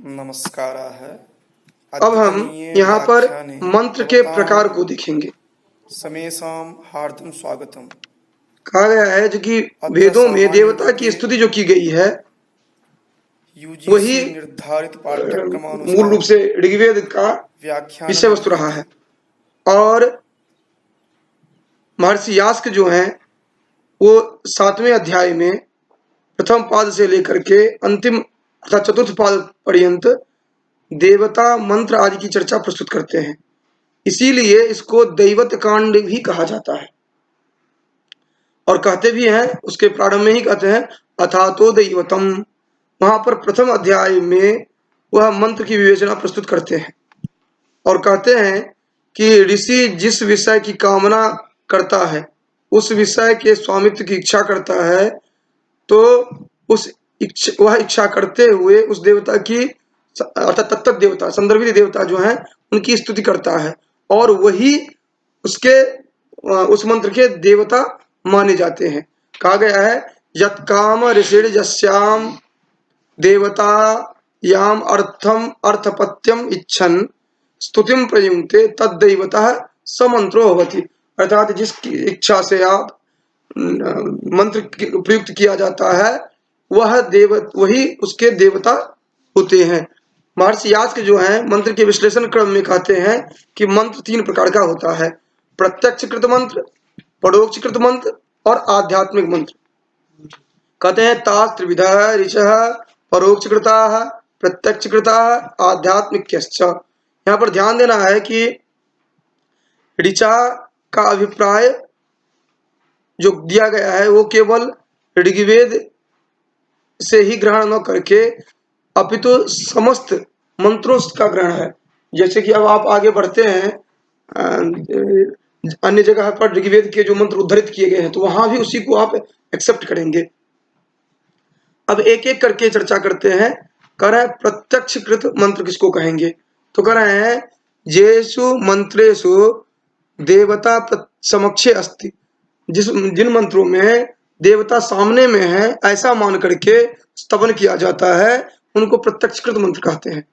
नमस्कारः। अब हम अद्यतनीये यहाँ पर व्याख्याने मंत्र के भवतां प्रकार को देखेंगे। समेषां हार्दं स्वागतम्। कहा गया है जो कि अत्र वेदों में सामान्य देवता की रीते स्तुति जो की गई है वही यूजीसी निर्धारित मूल रूप पाठ्यक्रमानुसार से ऋग्वेद का विषय व्याख्यानं वस्तु रहा क्रियते। है। और महर्षि यास्क जो हैं वो 7वें अध्याय में प्रथम पाद से लेकर के अंतिम अर्थात चतुर्थ पाद पर्यंत देवता मंत्र आदि की चर्चा प्रस्तुत करते हैं। इसीलिए इसको दैवत कांड भी कहा जाता है। और कहते भी हैं, उसके प्रारंभ में ही कहते हैं अथातो दैवतम। वहां पर प्रथम अध्याय में वह मंत्र की विवेचना प्रस्तुत करते हैं और कहते हैं कि ऋषि जिस विषय की कामना करता है, उस विषय के स्वामित्व की इच्छा करता है, तो वह इच्छा करते हुए उस देवता की अर्थात तत्त देवता संदर्भित देवता जो है उनकी स्तुति करता है और वही उसके उस मंत्र के देवता माने जाते हैं। कहा गया है यत्काम ऋषिर यस्याम देवता याम अर्थम अर्थपत्यम इच्छन स्तुतिम प्रयुंक्ते तद्दैवतः समंत्रो भवति। अर्थात जिसकी इच्छा से आप मंत्र प्रयुक्त किया जाता है वही उसके देवता होते हैं। महर्षि यास्क जो है मंत्र के विश्लेषण क्रम में कहते हैं कि मंत्र 3 प्रकार का होता है, प्रत्यक्षकृत मंत्र, परोक्षकृत मंत्र और आध्यात्मिक मंत्र। कहते हैं ताः त्रिविधः ऋषः परोक्षकृताः प्रत्यक्षकृताः आध्यात्मिक्यश्च। यहाँ पर ध्यान देना है कि ऋचा का अभिप्राय जो दिया गया है वो केवल ऋग्वेद से ही ग्रहण न करके अपितु समस्त मंत्रों का ग्रहण है। जैसे कि अब आप आगे बढ़ते हैं अन्य जगह पर ऋग्वेद के जो मंत्र उद्धृत किए गए हैं तो वहां भी उसी को आप एक्सेप्ट करेंगे। अब एक एक करके चर्चा करते हैं। कह रहे हैं प्रत्यक्षकृत मंत्र किसको कहेंगे, तो कह रहे हैं जेषु मंत्रेषु देवता समक्षे अस्ति। जिन मंत्रों में देवता सामने में है ऐसा मान करके स्तवन किया जाता है उनको प्रत्यक्षकृत मंत्र कहते हैं।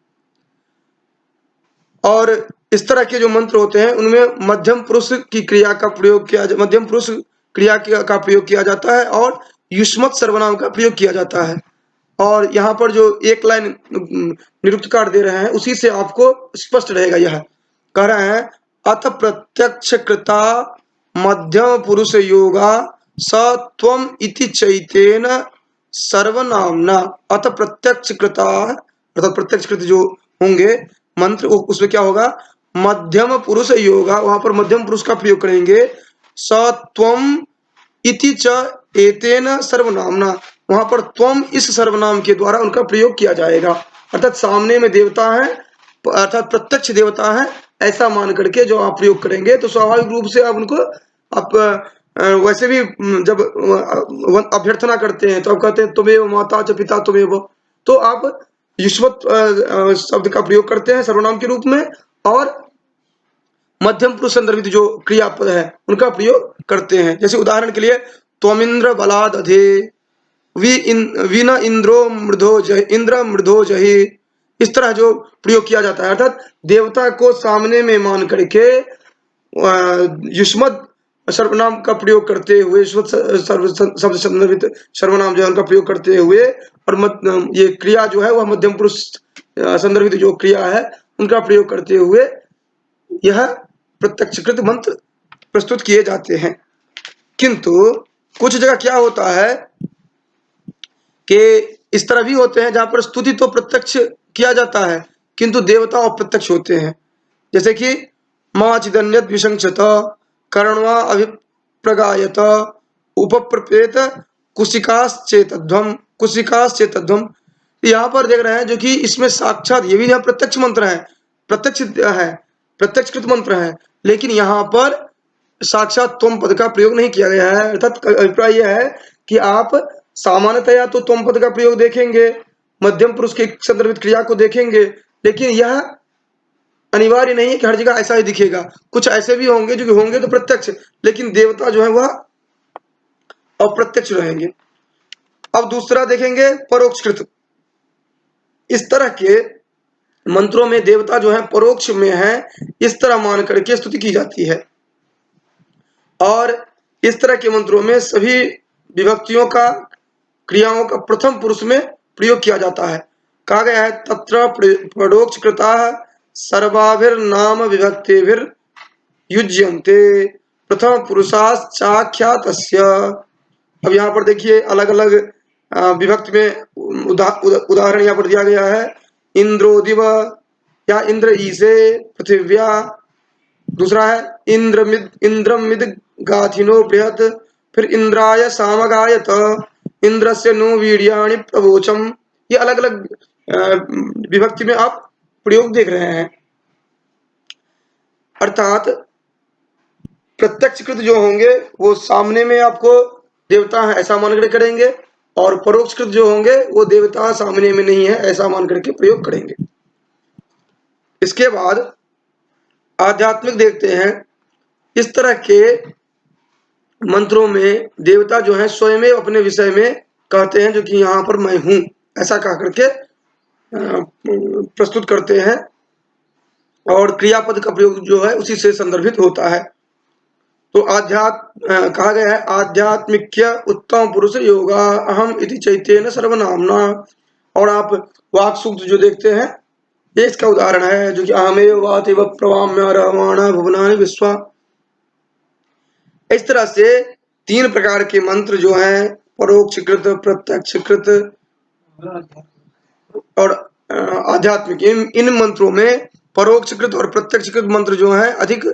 और इस तरह के जो मंत्र होते हैं उनमें मध्यम पुरुष की क्रिया का प्रयोग मध्यम पुरुष क्रिया का प्रयोग किया जाता है और युष्मत् सर्वनाम का प्रयोग किया जाता है। और यहाँ पर जो एक लाइन निरुक्तकार दे रहे हैं उसी से आपको स्पष्ट रहेगा। यह कह रहे हैं अथ प्रत्यक्ष कृता मध्यम पुरुष योगा स त्वम इति चैतेन सर्वनामना। अथ प्रत्यक्ष कृता अर्थात प्रत्यक्ष कृत जो होंगे मंत्र उसमें क्या होगा, मध्यम पुरुष योगा, वहां पर मध्यम पुरुष का प्रयोग करेंगे। स त्वम इति च एतेन सर्वनामना, वहां पर त्वम इस सर्वनाम के द्वारा उनका प्रयोग किया जाएगा। अर्थात सामने में देवता है अर्थात प्रत्यक्ष देवता है ऐसा मान करके जो आप प्रयोग करेंगे तो स्वाभाविक रूप से आप उनको आप वैसे भी जब अभ्यर्थना करते हैं तो आप कहते हैं तुम्हें माता च पिता तुम्हें, तो आप युष्मत् शब्द का प्रयोग करते हैं सर्वनाम के रूप में और मध्यम पुरुष संदर्भित जो क्रियापद है उनका प्रयोग करते हैं। जैसे उदाहरण के लिए त्वमिंद्र बलाद अधे वीन इंद्रो मृधो जहि इंद्र मृधो जहि, इस तरह जो प्रयोग किया जाता है अर्थात देवता को सामने में मान करके युष्मत् सर्वनाम का प्रयोग करते हुए शब्द संदर्भित सर्वनाम जो है उनका प्रयोग करते हुए और ये क्रिया जो है वह मध्यम पुरुष संदर्भित जो क्रिया है उनका प्रयोग करते हुए यह प्रत्यक्षकृत मंत्र प्रस्तुत किए जाते हैं। किंतु कुछ जगह क्या होता है कि इस तरह भी होते हैं जहां पर स्तुति तो प्रत्यक्ष किया जाता है किंतु देवता अप्रत्यक्ष होते हैं। जैसे कि मां चिदन्यत विशंसत कर्णवा अभिप्रगायत उपप्रपेत कुशिकाश्चेतध्वम। यहाँ पर देख रहे हैं जो कि इसमें साक्षात ये भी यहाँ प्रत्यक्ष मंत्र है, प्रत्यक्षकृत मंत्र है, लेकिन यहाँ पर साक्षात त्वम पद का प्रयोग नहीं किया गया है। अर्थात अभिप्राय यह है कि आप सामान्यतया तो त्वम पद का प्रयोग देखेंगे, मध्यम पुरुष की संदर्भित क्रिया को देखेंगे, लेकिन यह अनिवार्य नहीं है कि हर जगह ऐसा ही दिखेगा। कुछ ऐसे भी होंगे जो कि होंगे तो प्रत्यक्ष, लेकिन देवता जो है वह अप्रत्यक्ष रहेंगे। अब दूसरा देखेंगे परोक्षकृत। इस तरह के मंत्रों में देवता जो है परोक्ष में है, इस तरह मान करके स्तुति की जाती है। और इस तरह के मंत्रों में सभी विभक्तियों का, क्रियाओं का प्रथम पुरुष में प्रयोग किया जाता है। कहा गया है तत्र परोक्ष कृता सर्वाभिर नाम विभक्तिभिर युज्यन्ते प्रथम पुरुषाश्चाख्यातस्य। अब यहाँ पर देखिए अलग अलग विभक्ति में उदाहरण यहाँ पर दिया गया है। इंद्रो दिव या इंद्र ईसे पृथिव्या, दूसरा है इंद्रमिद गाथिनो बृहत, फिर इंद्राय सामगायत, इंद्रस्य नो वीर्याणि प्रवोचम। ये अलग अलग विभक्ति में आप प्रयोग देख रहे हैं। अर्थात प्रत्यक्षकृत जो होंगे वो सामने में आपको देवता है ऐसा मान कर करेंगे, और परोक्षकृत जो होंगे वो देवता सामने में नहीं है ऐसा मान करके प्रयोग करेंगे। इसके बाद आध्यात्मिक देखते हैं। इस तरह के मंत्रों में देवता जो है स्वयं अपने विषय में कहते हैं, जो कि यहाँ पर मैं हूं ऐसा कह करके प्रस्तुत करते हैं, और क्रियापद का प्रयोग जो है उसी से संदर्भित होता है। तो कहा गया है आध्यात्मिक्य उत्तम पुरुष योगा अहम इति चैत्येन सर्वनामना। और आप वाक सूक्त जो देखते हैं ये इसका उदाहरण है, जो कि अहमेव वातिव प्रवाम्य रहमाणा भुवनानि विश्वा। इस तरह से 3 प्रकार के मंत्र जो हैं परोक्षकृत, प्रत्यक्षकृत और आध्यात्मिक, इन मंत्रों में परोक्षकृत और प्रत्यक्षकृत मंत्र जो है अधिक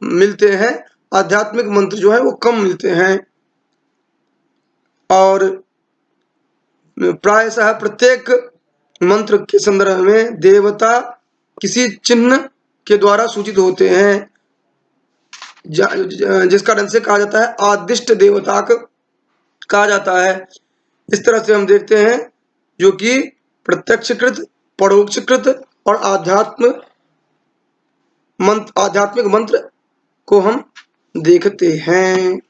मिलते हैं, आध्यात्मिक मंत्र जो है वो कम मिलते हैं। और प्रायशः प्रत्येक मंत्र के संदर्भ में देवता किसी चिन्ह के द्वारा सूचित होते हैं, जिस कारण से कहा जाता है आदिष्ट देवता कहा जाता है। इस तरह से हम देखते हैं जो कि प्रत्यक्षकृत, परोक्षकृत और आध्यात्मिक मंत्र को हम देखते हैं।